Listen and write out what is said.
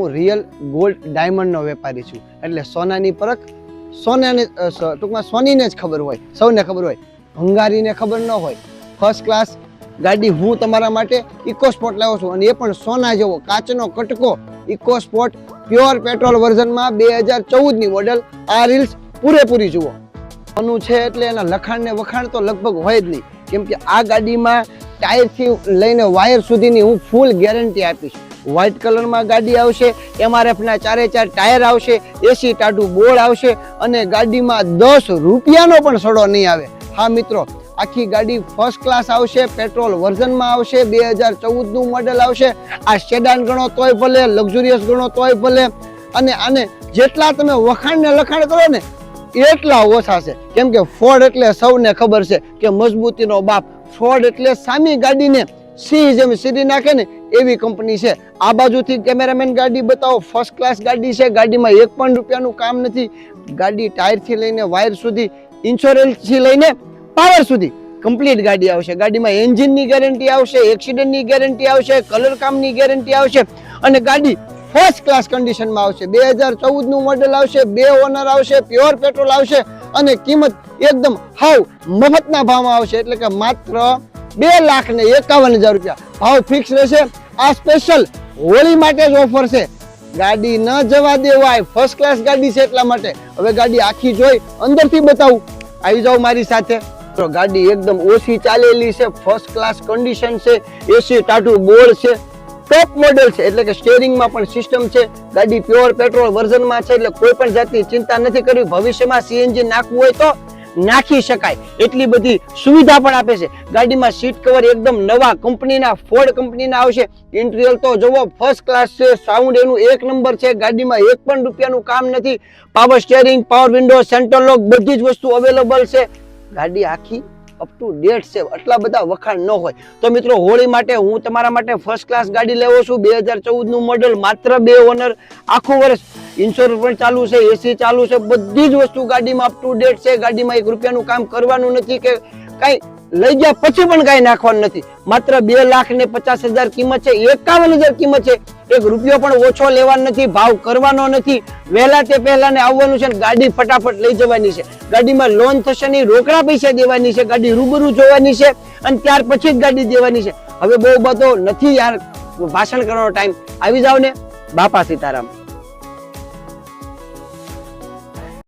હું real gold ડાયમંડનો વેપારી છું. એટલે સોનાની પરખ સોનાને ટૂંકમાં સોનીને જ ખબર હોય, સૌને ખબર હોય, ભંગારીને ખબર ન હોય. ફર્સ્ટ ક્લાસ ગાડી હું તમારા માટે ઇકો સ્પોર્ટ લાવ્યો છું, અને એ પણ સોના જેવો કાચનો કટકો ઇકો સ્પોર્ટ પ્યોર પેટ્રોલ વર્ઝનમાં 2014ની મોડેલ. આ રીલ્સ પૂરેપૂરી જુઓ. સોનું છે એટલે એના લખાણ ને વખાણ તો લગભગ હોય જ નહીં, કેમ કે આ ગાડીમાં ટાયરથી લઈને વાયર સુધીની હું ફૂલ ગેરંટી આપીશ. વ્હાઇટ કલરમાં ગાડી આવશે, MRFના 4 ટાયર આવશે, એસી ટાટુ બોર્ડ આવશે, અને ગાડીમાં 10 રૂપિયાનો પણ સડો નહીં આવે. હા મિત્રો, આખી ગાડી ફર્સ્ટ ક્લાસ આવશે, પેટ્રોલ વર્ઝનમાં આવશે, 2014નું મોડેલ આવશે. આ સેડાન ગણો તોય ભલે, લક્ઝુરિયસ ગણો તોય ભલે, અને આને જેટલા તમે વખાણ ને લખાણ કરો ને એટલા ઓછા છે. કેમ કે ફોર્ડ એટલે સૌને ખબર છે કે મજબૂતીનો બાપ. ફોર્ડ એટલે સામી ગાડીને સિંહ જેમ સીધી નાખે ને એવી કંપની છે. આ બાજુથી કેમેરામેન ગાડી બતાવો. ફર્સ્ટ ક્લાસ ગાડી છે, ગાડીમાં 1 પણ રૂપિયાનું કામ નથી. ગાડી ટાયરથી લઈને વાયર સુધી, ઇન્સ્યોરન્સથી લઈને પાવર સુધી કમ્પ્લીટ ગાડી આવશે. ગાડીમાં એન્જિનની ગેરંટી આવશે, એક્સિડન્ટની ગેરંટી આવશે, કલર કામની ગેરંટી આવશે, અને ગાડી ફર્સ્ટ ક્લાસ કન્ડિશનમાં આવશે. 2014નું મોડેલ આવશે, 2 ઓનર આવશે, પ્યોર પેટ્રોલ આવશે, અને કિંમત એકદમ હાવ મફતના ભાવમાં આવશે. એટલે કે માત્ર 2,51,000 રૂપિયા ભાવ ફિક્સ રહેશે. આ સ્પેશિયલ હોળી માટે જ ઓફર છે. ગાડી ન જવા દેવાય, ફર્સ્ટ ક્લાસ ગાડી છે એટલા માટે. હવે ગાડી આખી જોઈ અંદરથી બતાવું, આવી જાઓ મારી સાથે. તો ગાડી એકદમ ઓછી ચાલેલી છે, ફર્સ્ટ ક્લાસ કન્ડિશન છે, એસી ટાટુ બોર્ડ છે, ટોપ મોડેલ છે. એટલે કે સ્ટીયરિંગમાં પણ સિસ્ટમ છે. ગાડી પ્યોર પેટ્રોલ વર્ઝનમાં છે, એટલે કોઈ પણ જાતની ચિંતા નથી કરવી. ભવિષ્યમાં CNG નાખવું હોય તો નાખી શકાય, એટલી બધી સુવિધા પણ આપે છે. ગાડીમાં સીટ કવર એકદમ નવા કંપનીના, ફોર્ડ કંપનીના આવશે. ઇન્ટિરિયર તો જોવો ફર્સ્ટ ક્લાસ છે, સાઉન્ડ એનું 1 નંબર છે. ગાડીમાં 1 પણ રૂપિયાનું કામ નથી. Power steering, power window, centre લોક, બધી જ વસ્તુ અવેલેબલ છે. ગાડી આખી અપ ટુ ડેટ છે, આટલા બધા વખાણ ન હોય. તો મિત્રો, હોળી માટે હું તમારા માટે ફર્સ્ટ ક્લાસ ગાડી લેવો છું. 2014નું મોડેલ, માત્ર 2 ઓનર, આખું વર્ષ ઇન્સ્યોરન્સ પણ ચાલુ છે, એસી ચાલુ છે, બધી જ વસ્તુ ગાડીમાં અપ ટુ ડેટ છે. ગાડીમાં 1 રૂપિયાનું કામ કરવાનું નથી, કે કઈ લઈ ગયા પછી પણ કઈ નાખવાનું નથી. માત્ર 2,50,000 કિંમત છે, 51,000 કિંમત છે. 1 રૂપિયો પણ ઓછો લેવાનો નથી, ભાવ કરવાનો નથી. વહેલા તે પહેલા ને આવવાનું છે, ગાડી ફટાફટ લઈ જવાની છે. ગાડીમાં લોન થશે નહીં, રોકડા પૈસા દેવાની છે. ગાડી રૂબરૂ જોવાની છે, અને ત્યાર પછી જ ગાડી દેવાની છે. હવે બહુ બધો નથી યાર ભાષણ કરવાનો ટાઈમ. આવી જાવ ને. બાપા સીતારામ.